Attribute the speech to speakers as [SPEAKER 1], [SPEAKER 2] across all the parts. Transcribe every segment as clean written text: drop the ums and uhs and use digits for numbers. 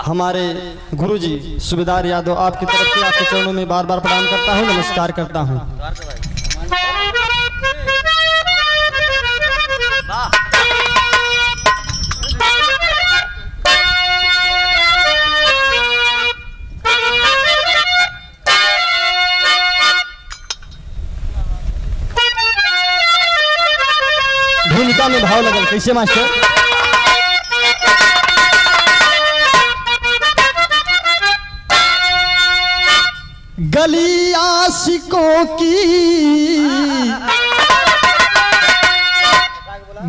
[SPEAKER 1] हमारे गुरुजी सूबेदार यादव आपकी तरफ से आपके चरणों में बार बार प्रणाम करता हूँ, नमस्कार करता हूँ। भूमिका में भाव लगल कैसे मास्टर? गली आशिकों की,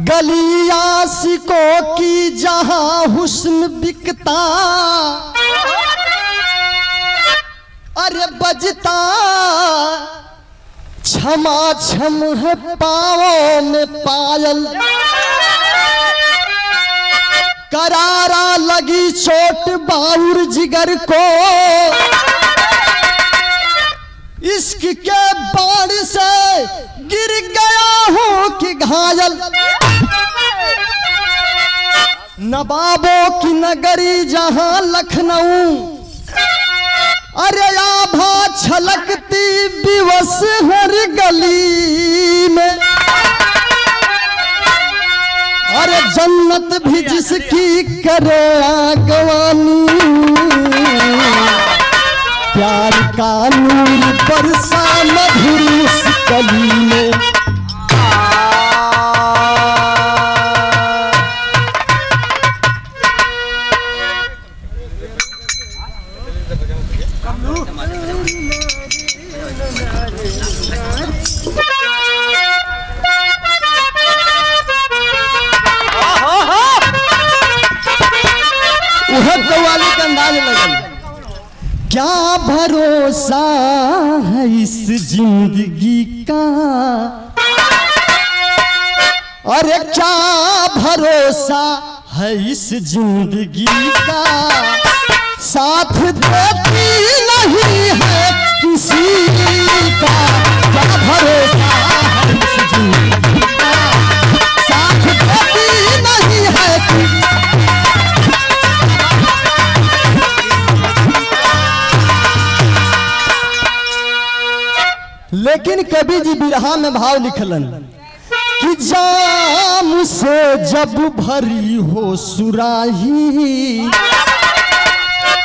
[SPEAKER 1] गली आशिकों की जहां हुस्न बिकता, अरे बजता क्षमा छम है पाँवों में पायल, करारा लगी चोट बाउर जिगर को, इश्क के बाण से गिर गया हूं कि घायल, नवाबों की नगरी जहां लखनऊ, अरे आभा छलकती विवश हर गली में, अरे जन्नत भी जिसकी करे आगवानी, प्यार का नूर बरसा मधुर उस कली में। कव्वाली का अंदाज लगल, क्या भरोसा है इस जिंदगी का, अरे क्या भरोसा है इस जिंदगी का, साथ देती नहीं है किसी का, क्या भरोसा है इस जिंदगी का, साथ देती नहीं है किसी का। लेकिन कवि जी बिरहा में भाव लिखलन कि जाम से जब भरी हो सुराही,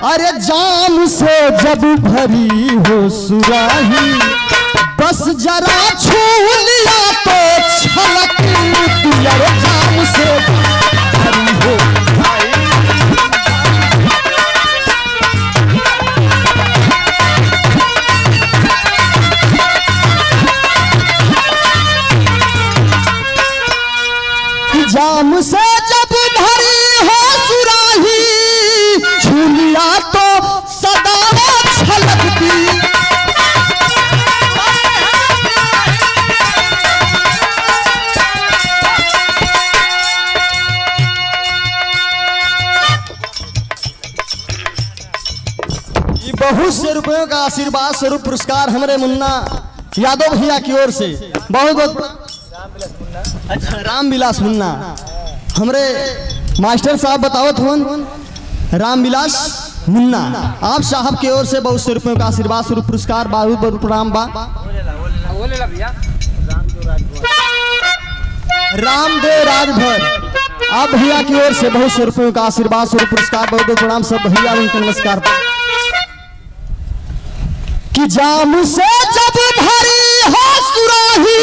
[SPEAKER 1] अरे जाम से जब भरी हो सुराही, बस जरा छू लिया तो छलकती, अरे जाम से भरी हो जाम से जब भरी हो सुराही, छू लिया तो सदा छलकती, ये बहुत से रुपयों का आशीर्वाद स्वरूप पुरस्कार हमारे मुन्ना यादव भैया की ओर से बहुत बहुत। अच्छा, राम विलास मुन्ना हमरे मास्टर साहब बतावत हुन, राम विलास मुन्ना आप साहब की ओर से बहुत से रुपयों का आशीर्वाद स्वरूप पुरस्कार बहुत बहुत प्रणाम बा। रामदेव राजभर आप भैया की ओर से बहुत से रुपयों का आशीर्वाद स्वरूप पुरस्कार बहुत बहुत प्रणाम। सब भैया उनको नमस्कार कि जाम से जब भरी हो सुराही,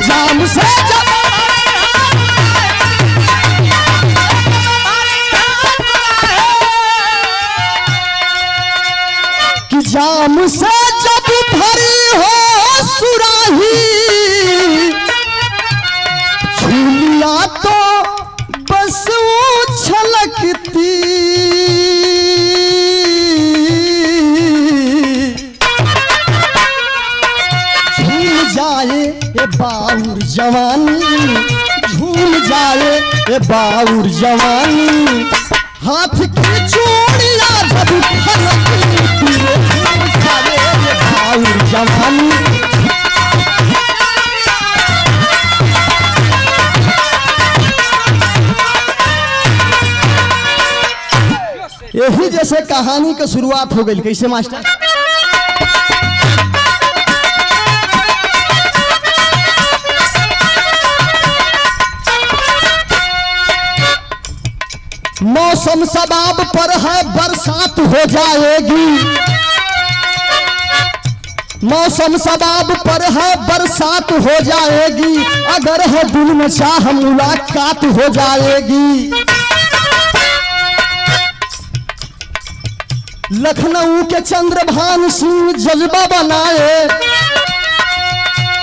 [SPEAKER 1] जाम से जब कि जाम से जब भरी हो सुराही, छू लिया तो बस वो छलकती, ए बाउर जवानी, झूम जाए ए बाउर जवानी, हाथ की चूड़ियां जब खनकती, झूम जाए ए बाउर जवानी। यही जैसे कहानी का शुरुआत हो गई। कैसे मास्टर? मौसम सबाब पर है बरसात हो जाएगी, मौसम सबाब पर है बरसात हो जाएगी, अगर है दिल में चाह मुलाकात हो जाएगी। लखनऊ के चंद्रभान सिंह जज्बा बनाए,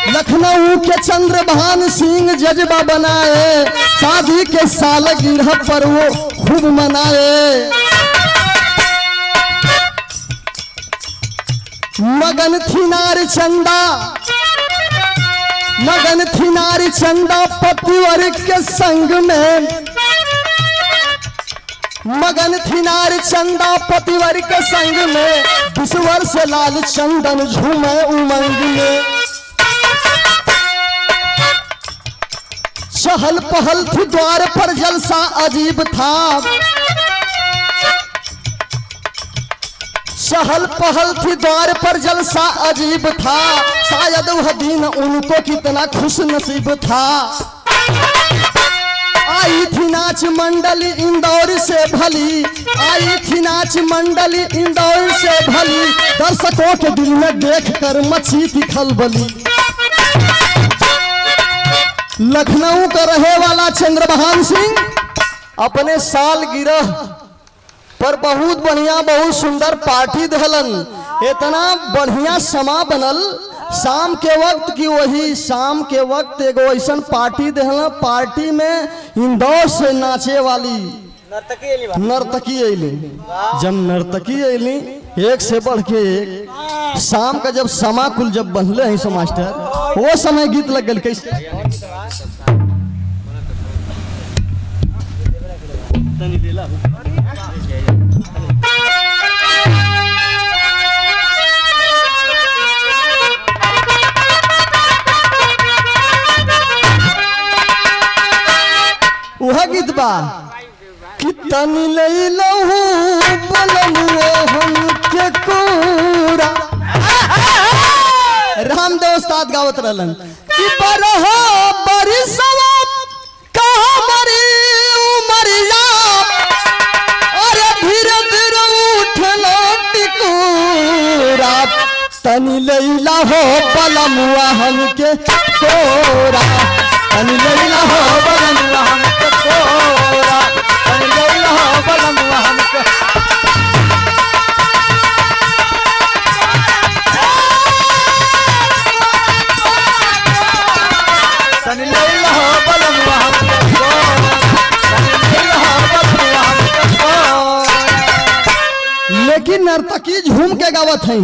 [SPEAKER 1] लखनऊ के चंद्रभान सिंह जज्बा बनाए, शादी के सालगिरह पर वो खूब मनाए। मगन थी नारी चंदा, मगन थी नारी चंदा पतिवर के संग में, मगन थी नारी चंदा पतिवर के संग में, 20 वर्ष लाल चंदन झूमे उमंग में। चहल पहल थी द्वार पर जलसा अजीब था, चहल पहल थी द्वार पर जलसा अजीब था, शायद वह दिन उनको कितना खुश नसीब था। आई थी नाच मंडली इंदौर से भली, आई थी नाच मंडली इंदौर से भली, दर्शकों के दिल में देखकर मची थी खलबली। लखनऊ का रहे वाला चंद्रभान सिंह अपने सालगिरह पर बहुत बढ़िया बहुत सुंदर पार्टी दहलन। इतना बढ़िया समा बनल शाम के वक्त की, वही शाम के वक्त एगो ऐसा पार्टी दहलन, पार्टी में इंदौर से नाचे वाली नर्तकी अली। जब नर्तकी अली एक से बढ़ के एक, शाम का जब समा कुल जब बनले हैं सो मास्टर, वो समय गीत लग गल। कैसे? वह गीत बा कि तनी ले लहू बलनुओ हमके कोरा। रामदेव उस्ताद गावत रहलन कि बरहो बरिसवा कहाँ मरी उमरिया, अरे धीरे धीरे उठलो टिकोरा, तनी ले लहू बलनुआ हमके कोरा, तनी ले लहू बलनुआ हमके कोरा, तनी ले लहू बलनुआ हमके। लेकिन नर्तकी झूम के गावत है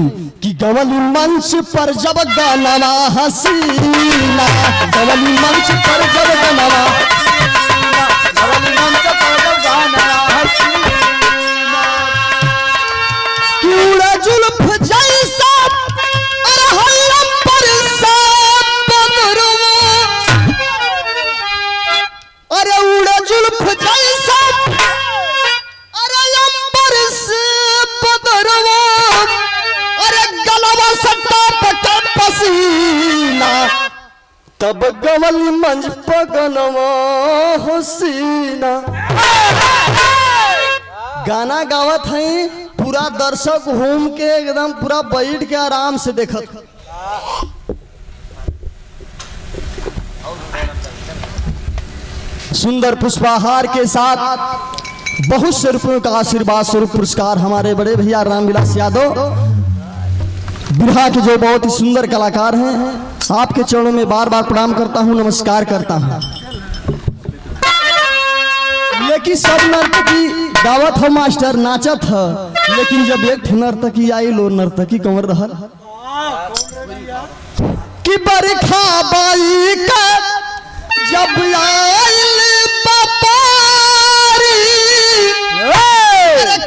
[SPEAKER 1] कि गवली मंच पर जब गाना हसीना, गवली मंच पर जब गाना, गवली मंच पर जब गाना हसीना, कि उड़े जुल्फ जैसा अरहलम पर सब बदरवा, अरे उड़े जुल्फ जैसा तब गवली मंच पगनवा हसीना। गाना गावत है पूरा दर्शक घूम के एकदम पूरा बैठ के आराम से देखत। सुंदर पुष्पाहार के साथ बहुत से रुपयों का आशीर्वाद स्वरूप पुरस्कार हमारे बड़े भैया रामविलास यादव बिरहा के जो बहुत ही सुंदर कलाकार हैं, आपके चरणों में बार बार प्रणाम करता हूं, नमस्कार करता हूं। लेकिन सब नर्तकी गावत हो मास्टर, नाचत है, लेकिन जब एक नर्तकी आई लो नर्तकी कंवर रहल कि बरखा बाई का जब आइल बपारी,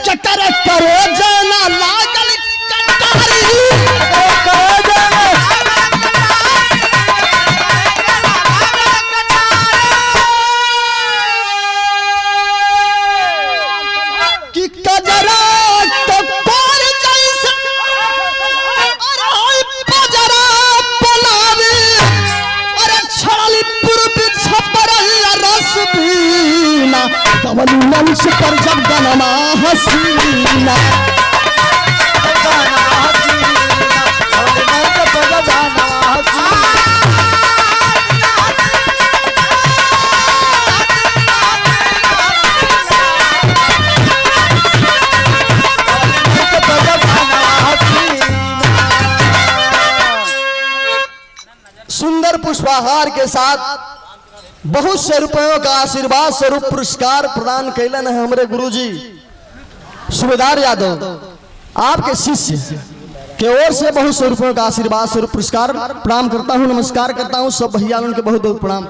[SPEAKER 1] चटर करे जाना लागल कटारी, कि कजरा मंच पर जब गनमा हसीना सुंदर पुष्पाहार के साथ बहुत से रुपयों का आशीर्वाद स्वरूप पुरस्कार प्रदान कैलन है हमारे गुरुजी सूबेदार यादव। आपके शिष्य के ओर से बहुत से रुपयों का आशीर्वाद स्वरूप पुरस्कार प्रणाम करता हूँ, नमस्कार करता हूँ सब भैया उनके बहुत बहुत प्रणाम।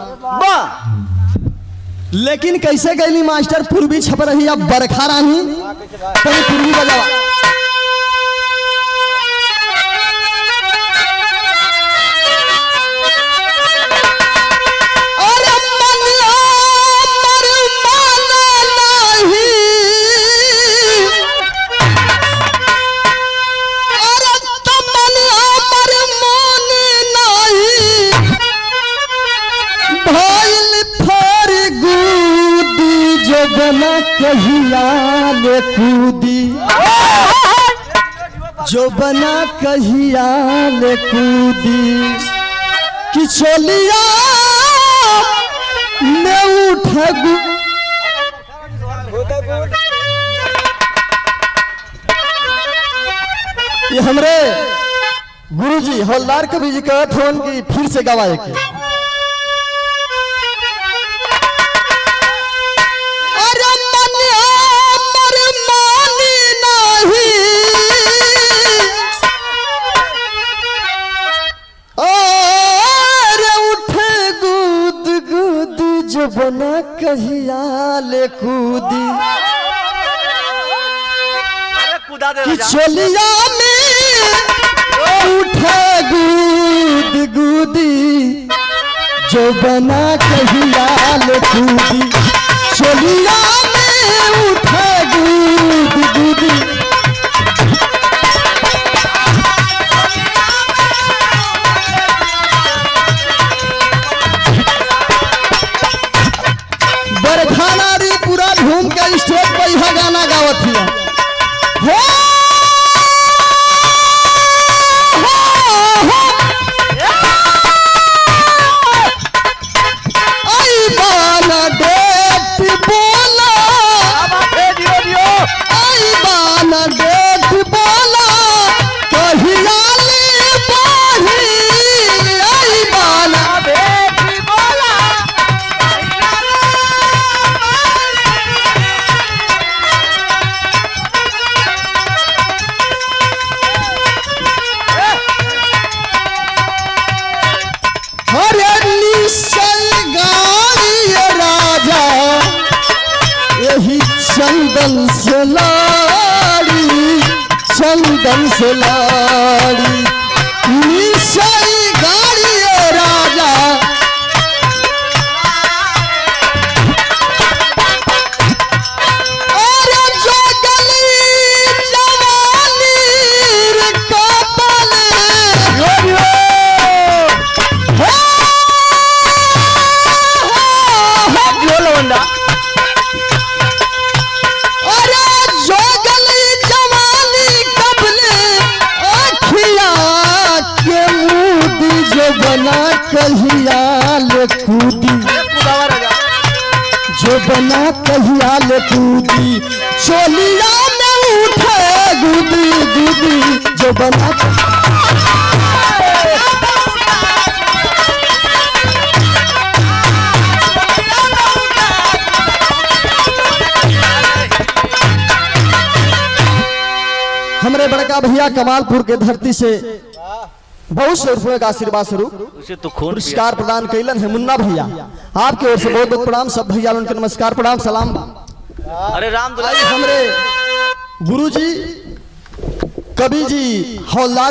[SPEAKER 1] लेकिन कैसे गैली मास्टर पूर्वी छप रही अब बरखा रानी कहीं पूर्वी बजावा। कहिया ले कूदी जो बना कहिया ले कूदी कि चोलिया में उठगू। ये हमरे गुरुजी हवलदार कवि जी का ठोन की फिर से गवाए के बना कहिया ले कूदी कि चोलिया में उठे गूद गूदी जो बना कहिया ले कूदी चोलिया में उठे गूद गूदी। बरखाना री पूरा घूम के स्टेज पर यह गाना गावत हिया हो आई बाना डेट बोला आई बाना डेट बोला कहिया ले बाही आई बाना चंदन से लाड़ी चंदन से लाड़ी निशाई गाड़ी राजा और जो गली जवानी कपले बना कहिया ले कूदी जो बना कहिया ले कूदी चोलिया में उठे गूदी गूदी जो बना हमरे बड़का भैया कमालपुर के धरती से बहुत से रुपये का आशीर्वाद स्वरूप पुरस्कार प्रदान कैलन है मुन्ना भैया। आपके ओर से बहुत बहुत प्रणाम सब भैया उनके नमस्कार प्रणाम सलाम।
[SPEAKER 2] अरे राम दुलारी
[SPEAKER 1] हमरे गुरुजी कवि जी हवलदार